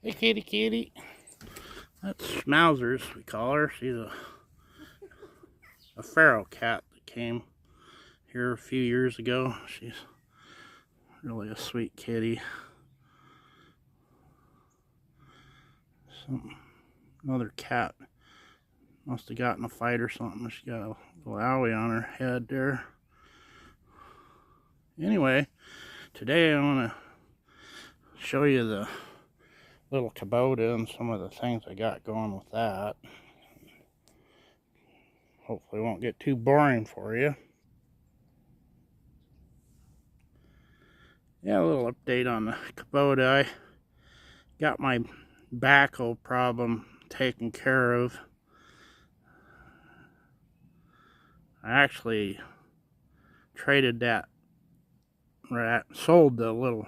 Hey, kitty, kitty. That's Smousers, we call her. She's a feral cat that came here a few years ago. She's really a sweet kitty. Another cat must have gotten a fight or something. She got a little owie on her head there. Anyway, today I want to show you the little Kubota and some of the things I got going with that. Hopefully it won't get too boring for you. Yeah, a little update on the Kubota. I got my backhoe problem taken care of. I actually traded that, sold the little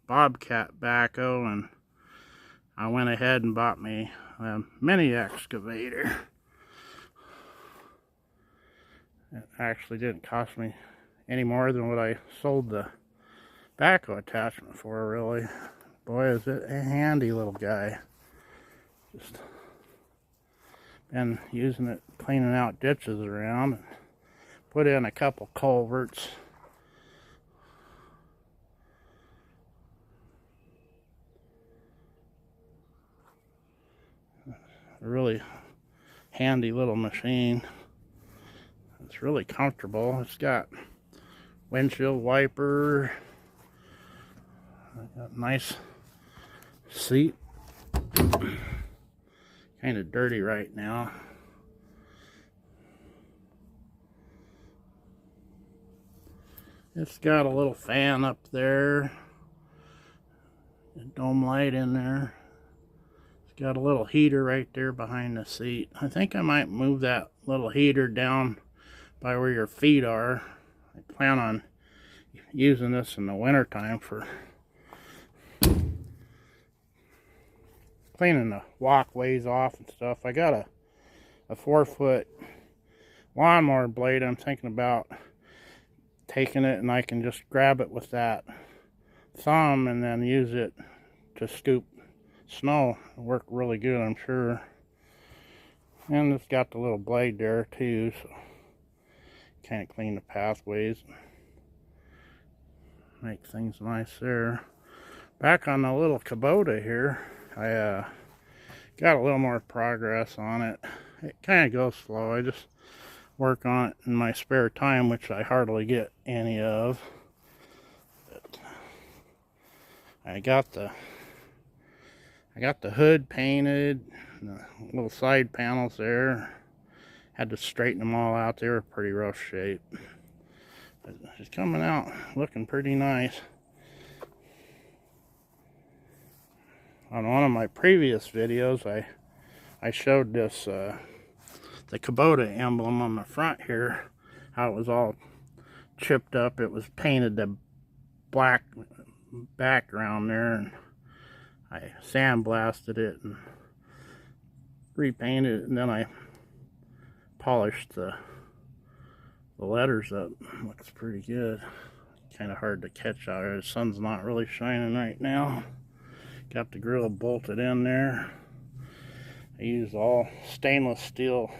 Bobcat backhoe, and I went ahead and bought me a mini excavator. It actually didn't cost me any more than what I sold the backhoe attachment for, really. Boy, is it a handy little guy. Just been using it, cleaning out ditches around, and put in a couple culverts. A really handy little machine. It's really comfortable. It's got windshield wiper. Got a nice seat. Kind of dirty right now. It's got a little fan up there. A dome light in there. It's got a little heater right there behind the seat. I think I might move that little heater down by where your feet are. I plan on using this in the wintertime for cleaning the walkways off and stuff. I got a 4-foot lawnmower blade. I'm thinking about taking it, and I can just grab it with that thumb and then use it to scoop snow. It'll work really good, I'm sure. And it's got the little blade there too, so kind of clean the pathways, make things nice there. Back on the little Kubota here, I got a little more progress on it. It kind of goes slow. I just work on it in my spare time, which I hardly get any of. But I got the hood painted, the little side panels there. Had to straighten them all out. They were pretty rough shape. But it's coming out looking pretty nice. On one of my previous videos, I showed this, the Kubota emblem on the front here, how it was all chipped up. It was painted the black background there, and I sandblasted it and repainted it, and then I polished the letters up. Looks pretty good. Kind of hard to catch out here. The sun's not really shining right now. Got the grill bolted in there. I used all stainless steel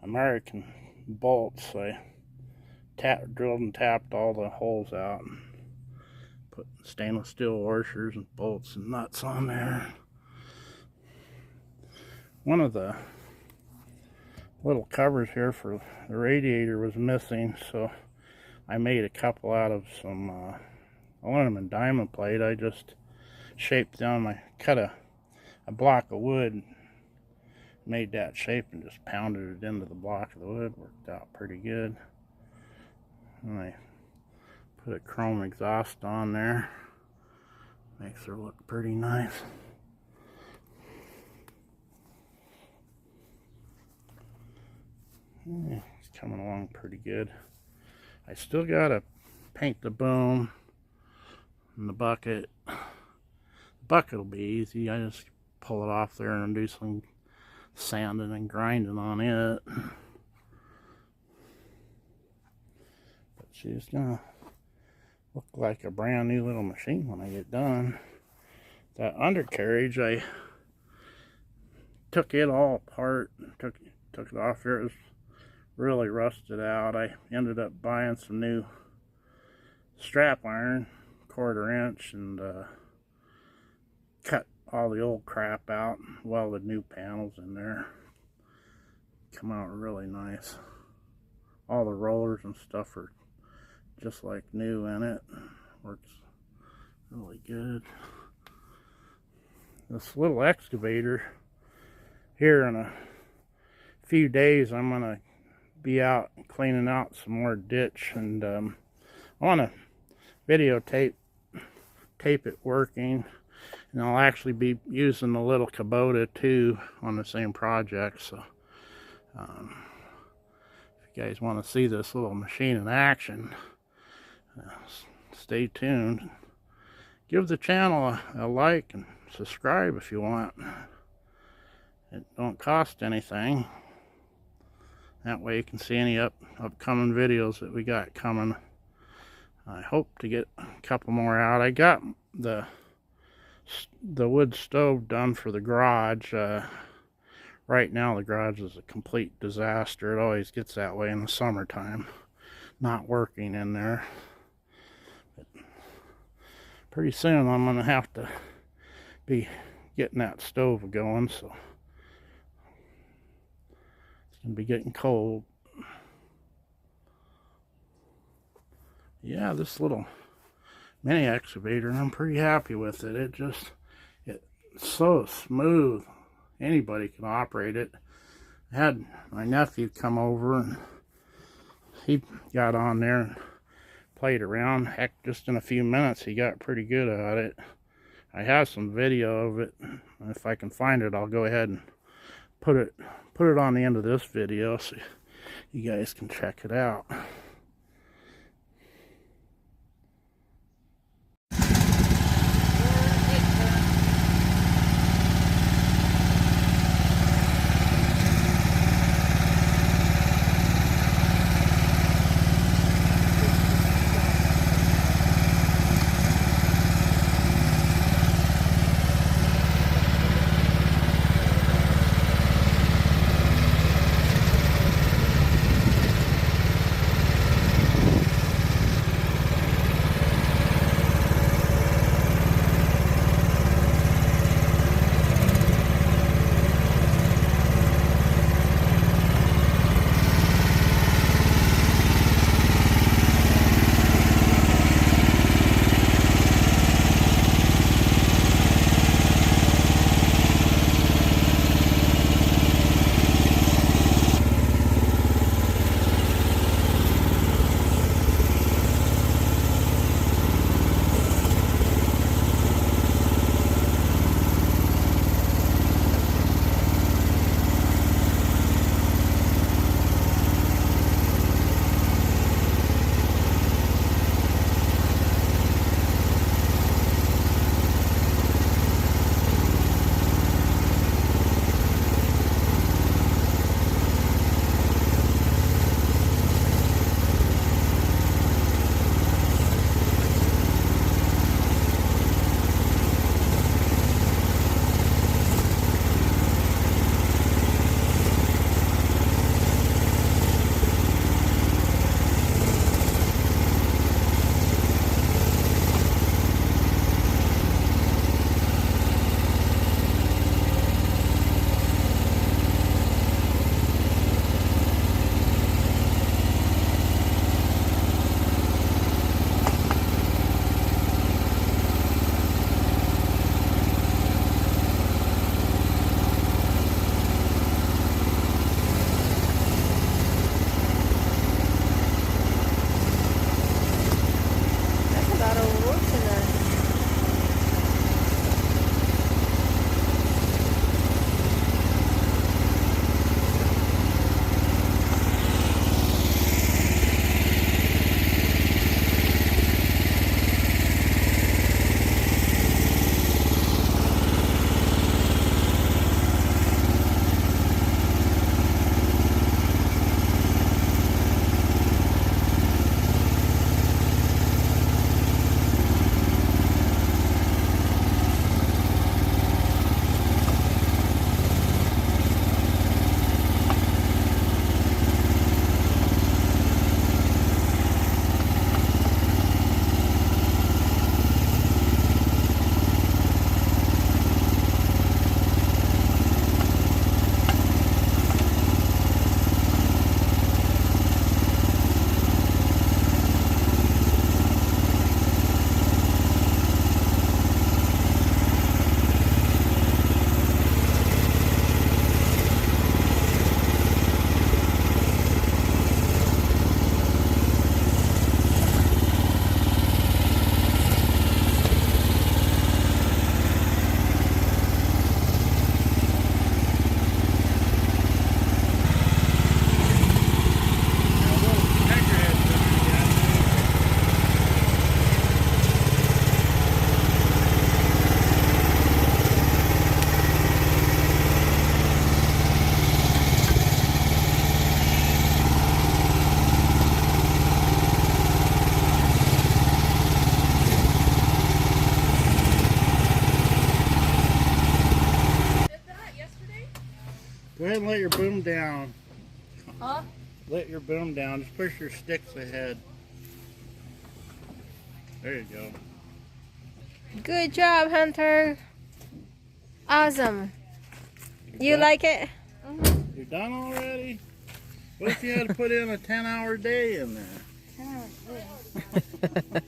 American bolts. I drilled and tapped all the holes out and put stainless steel washers and bolts and nuts on there. One of the little covers here for the radiator was missing, so I made a couple out of some aluminum diamond plate. I just shaped them. I cut a block of wood, made that shape, and just pounded it into the block of the wood. Worked out pretty good. And I put a chrome exhaust on there. Makes her look pretty nice. Yeah, it's coming along pretty good. I still gotta paint the boom and the bucket. The bucket will be easy. I just pull it off there and do some sanding and grinding on it. But she's gonna look like a brand new little machine when I get done. That undercarriage, I took it all apart, took it off here. It was really rusted out. I ended up buying some new strap iron, 1/4 inch, and cut all the old crap out, welded new panels in there. Come out really nice. All the rollers and stuff are just like new in it. Works really good. This little excavator here, in a few days I'm gonna be out cleaning out some more ditch, and I want to videotape it working, and I'll actually be using the little Kubota too on the same project. So if you guys want to see this little machine in action, stay tuned. Give the channel a like and subscribe if you want. It don't cost anything. That way you can see any upcoming videos that we got coming. I hope to get a couple more out. I got the wood stove done for the garage. Right now the garage is a complete disaster. It always gets that way in the summertime, not working in there. But pretty soon I'm gonna have to be getting that stove going, so it's gonna be getting cold. Yeah, this little mini excavator, I'm pretty happy with it. It's so smooth. Anybody can operate it. I had my nephew come over, and he got on there and played around. Heck, just in a few minutes he got pretty good at it. I have some video of it. If I can find it, I'll go ahead and put it on the end of this video so you guys can check it out. ahead and let your boom down. Huh? Let your boom down. Just push your sticks ahead. There you go. Good job, Hunter. Awesome. You like it? You're done already? What if you had to put in a 10-hour day in there? 10 hours.